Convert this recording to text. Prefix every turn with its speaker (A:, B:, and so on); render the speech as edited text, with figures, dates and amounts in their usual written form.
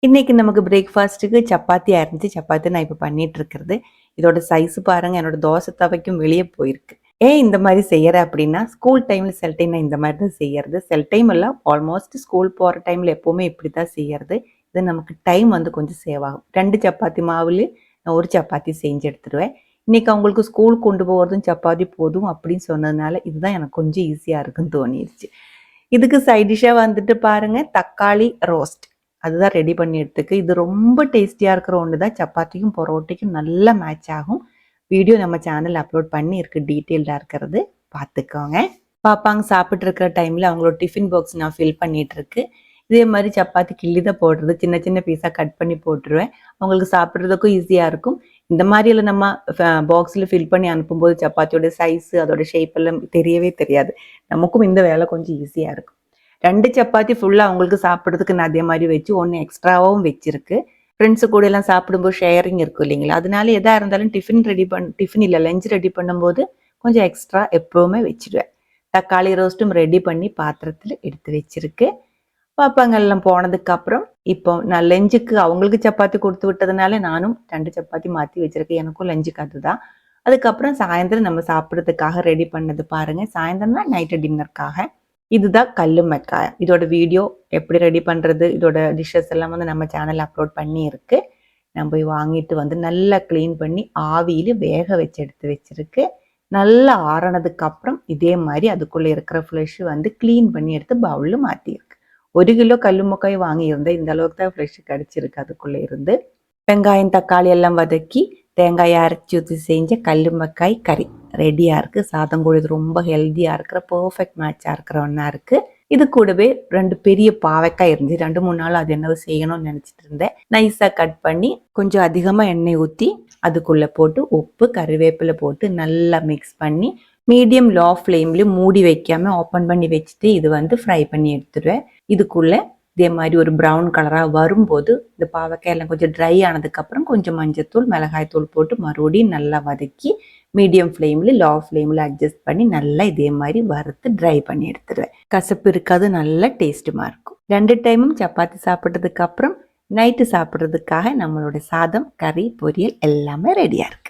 A: இன்னைக்கு நமக்கு பிரேக்ஃபாஸ்ட்டுக்கு சப்பாத்தி அரைஞ்சி சப்பாத்தி நான் இப்போ பண்ணிட்டு இருக்கிறது. இதோட சைஸ் பாருங்க, என்னோட தோசை தவைக்கும் வெளியே போயிருக்கு. ஏன் இந்த மாதிரி செய்யற அப்படின்னா, ஸ்கூல் டைம்ல சில டைம் நான் இந்த மாதிரி தான் செய்யறது. சில டைம் எல்லாம் ஆல்மோஸ்ட் ஸ்கூல் போகிற டைம்ல எப்போவுமே இப்படி தான் செய்யறது. இது நமக்கு டைம் வந்து கொஞ்சம் சேவ் ஆகும். 2 சப்பாத்தி மாவுல நான் 1 சப்பாத்தி செஞ்சு எடுத்துடுவேன். இன்னைக்கு அவங்களுக்கு ஸ்கூல் கொண்டு போகிறதும் சப்பாத்தி போதும் அப்படின்னு சொன்னதுனால இதுதான் எனக்கு கொஞ்சம் ஈஸியாக இருக்குன்னு தோணிடுச்சு. இதுக்கு சைட் டிஷ்ஷாக வந்துட்டு பாருங்க, தக்காளி ரோஸ்ட் அதுதான் ரெடி பண்ணி எடுத்துக்கு. இது ரொம்ப டேஸ்டியாக இருக்கிற ஒன்று தான். சப்பாத்திக்கும் பரோட்டைக்கும் நல்லா மேட்ச் ஆகும். வீடியோ நம்ம சேனல் அப்லோட் பண்ணி இருக்கு, டீட்டெயில்டாக இருக்கிறது பார்த்துக்கோங்க. பாப்பாங்க சாப்பிட்டு இருக்கிற டைமில் அவங்களோட டிஃபின் பாக்ஸ் நான் ஃபில் பண்ணிட்டு இருக்கு. இதே மாதிரி சப்பாத்தி கிள்ளி தான் போடுறது, சின்ன சின்ன பீஸாக கட் பண்ணி போட்டுருவேன். அவங்களுக்கு சாப்பிட்றதுக்கும் ஈஸியாக இருக்கும். இந்த மாதிரியில் நம்ம பாக்ஸில் ஃபில் பண்ணி அனுப்பும்போது சப்பாத்தியோட சைஸு அதோட ஷேப் எல்லாம் தெரியவே தெரியாது. நமக்கும் இந்த வேலை கொஞ்சம் ஈஸியாக இருக்கும். 2 சப்பாத்தி ஃபுல்லாக அவங்களுக்கு சாப்பிட்றதுக்கு நான் அதே மாதிரி வச்சு 1 எக்ஸ்ட்ராவும் வச்சிருக்கு. ஃப்ரெண்ட்ஸு கூட எல்லாம் சாப்பிடும்போது ஷேரிங் இருக்கும் இல்லைங்களா, அதனால எதாக இருந்தாலும் டிஃபின் இல்லை லஞ்ச் ரெடி பண்ணும்போது கொஞ்சம் எக்ஸ்ட்ரா எப்போவுமே வச்சிடுவேன். தக்காளி ரோஸ்ட்டும் ரெடி பண்ணி பாத்திரத்தில் எடுத்து வச்சிருக்கு. பாப்பாங்க எல்லாம் போனதுக்கப்புறம் இப்போ நான் லஞ்சுக்கு அவங்களுக்கு சப்பாத்தி கொடுத்து விட்டதுனால நானும் 2 சப்பாத்தி மாற்றி வச்சிருக்கேன். எனக்கும் லஞ்சுக்கு அதுதான். அதுக்கப்புறம் சாயந்தரம் நம்ம சாப்பிட்றதுக்காக ரெடி பண்ணது பாருங்க. சாயந்தரம்னா நைட்டு டின்னருக்காக இதுதான் கல்லு மெக்காயம். இதோட வீடியோ எப்படி ரெடி பண்ணுறது, இதோட டிஷ்ஷஸ் எல்லாம் வந்து நம்ம சேனல் அப்லோட் பண்ணி இருக்கு. நான் போய் வாங்கிட்டு வந்து நல்லா க்ளீன் பண்ணி ஆவியில் வேக வச்சு எடுத்து வச்சிருக்கு. நல்லா ஆறினதுக்கு அப்புறம் இதே மாதிரி அதுக்குள்ளே இருக்கிற ஃப்ளெஷ் வந்து க்ளீன் பண்ணி எடுத்து பவுலில் மாற்றிருக்கு. 1 கிலோ கல்லு மக்காய் வாங்கியிருந்தேன். இந்த அளவுக்கு தான் ஃப்ளெஷ் கிடச்சிருக்கு. அதுக்குள்ளே இருந்து வெங்காயம் தக்காளி எல்லாம் வதக்கி தேங்காயை அரைச்சி ஊற்றி செஞ்ச கல்லு மக்காய் கறி ரெடியாக இருக்குது. சாதம் கூட இது ரொம்ப ஹெல்த்தியாக இருக்கிற பர்ஃபெக்ட் மேட்சாக இருக்கிற ஒன்றா இருக்குது. இது கூடவே 2 பெரிய பாவைக்காய் இருந்துச்சு. 2-3 நாள் அது என்ன செய்யணும்னு நினச்சிட்டு இருந்தேன். நைஸாக கட் பண்ணி கொஞ்சம் அதிகமாக எண்ணெய் ஊற்றி அதுக்குள்ளே போட்டு உப்பு கறிவேப்பிலை போட்டு நல்லா மிக்ஸ் பண்ணி மீடியம் லோ ஃப்ளேம்லேயும் மூடி வைக்காமல் ஓப்பன் பண்ணி வச்சுட்டு இது வந்து ஃப்ரை பண்ணி எடுத்துடுவேன். இதுக்குள்ளே இதே மாதிரி ஒரு ப்ரௌன் கலராக வரும்போது இந்த பாவக்காய் எல்லாம் கொஞ்சம் ட்ரை ஆனதுக்கப்புறம் கொஞ்சம் மஞ்சத்தூள் மிளகாய் தூள் போட்டு மறுபடியும் நல்லா வதக்கி மீடியம் ஃப்ளேமில் லோ ஃப்ளேமில் அட்ஜஸ்ட் பண்ணி நல்லா இதே மாதிரி வறுத்து ட்ரை பண்ணி எடுத்துடுவேன். கசப்பு இருக்காது, நல்லா டேஸ்ட்டுமா இருக்கும். 2 டைமும் சப்பாத்தி சாப்பிட்றதுக்கு அப்புறம் நைட்டு சாப்பிட்றதுக்காக நம்மளோட சாதம் கறி பொரியல் எல்லாமே ரெடியாக இருக்கும்.